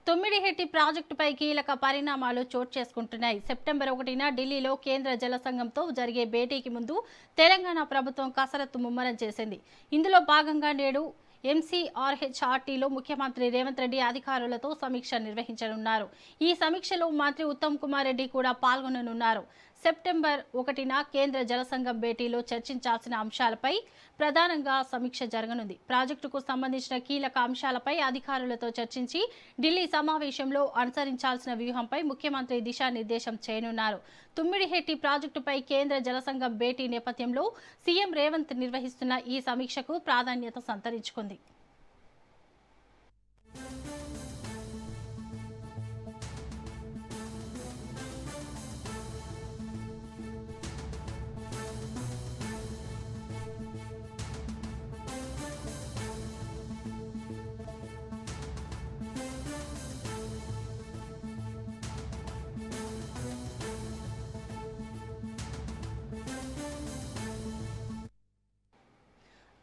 తొమ్మిడిహెట్టి ప్రాజెక్టుపై కీలక పరిణామాలు చోటు చేసుకుంటున్నాయి. సెప్టెంబర్ 1న ఢిల్లీలో కేంద్ర జల సంఘంతో జరిగే భేటీకి ముందు తెలంగాణ ప్రభుత్వం కసరత్తు ముమ్మరం చేసింది. ఇందులో భాగంగా నేడు ఎంసీఆర్హెచ్ఆర్టీలో ముఖ్యమంత్రి రేవంత్ రెడ్డి అధికారులతో సమీక్ష నిర్వహించనున్నారు. ఈ సమీక్షలో మంత్రి ఉత్తమ్ కుమార్ రెడ్డి కూడా పాల్గొననున్నారు. సెప్టెంబర్ 1న కేంద్ర జల సంఘం భేటీలో చర్చించాల్సిన అంశాలపై ప్రధానంగా సమీక్ష జరగనుంది. ప్రాజెక్టుకు సంబంధించిన కీలక అంశాలపై అధికారులతో చర్చించి ఢిల్లీ సమావేశంలో అనుసరించాల్సిన వ్యూహంపై ముఖ్యమంత్రి దిశానిర్దేశం చేయనున్నారు. తుమ్మిడిహెట్టి ప్రాజెక్టుపై కేంద్ర జల సంఘం భేటీ నేపథ్యంలో సీఎం రేవంత్ నిర్వహిస్తున్న ఈ సమీక్షకు ప్రాధాన్యత సంతరించుకుంది.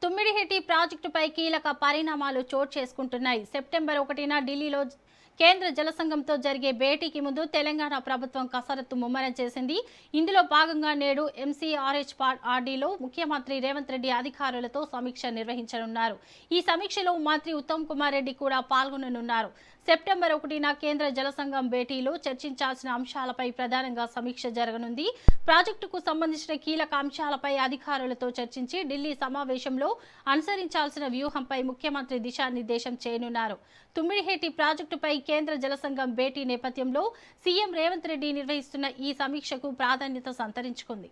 తుమ్మిడిహెట్టి ప్రాజెక్టుపై కీలక పరిణామాలు చోటు చేసుకుంటున్నాయి. సెప్టెంబర్ 1న ఢిల్లీలో కేంద్ర జల సంఘంతో జరిగే భేటీకి ముందు తెలంగాణ ప్రభుత్వం కసరత్తు ముమ్మరం చేసింది. ఇందులో భాగంగా నేడు ఎంసీఆర్హెచ్ఆర్డీలో ముఖ్యమంత్రి రేవంత్ రెడ్డి అధికారులతో సమీక్ష నిర్వహించనున్నారు. ఈ సమీక్షలో మంత్రి ఉత్తమ్ కుమార్ రెడ్డి కూడా పాల్గొననున్నారు. సెప్టెంబర్ 1న కేంద్ర జల సంఘం భేటీలో చర్చించాల్సిన అంశాలపై ప్రధానంగా సమీక్ష జరగనుంది. ప్రాజెక్టుకు సంబంధించిన కీలక అంశాలపై అధికారులతో చర్చించి ఢిల్లీ సమావేశంలో అనుసరించాల్సిన వ్యూహంపై ముఖ్యమంత్రి దిశానిర్దేశం చేయనున్నారు. తుమ్మిడిహెట్టి ప్రాజెక్టుపై కేంద్ర జల సంఘం భేటీ నేపథ్యంలో సీఎం రేవంత్ రెడ్డి నిర్వహిస్తున్న ఈ సమీక్షకు ప్రాధాన్యత సంతరించుకుంది.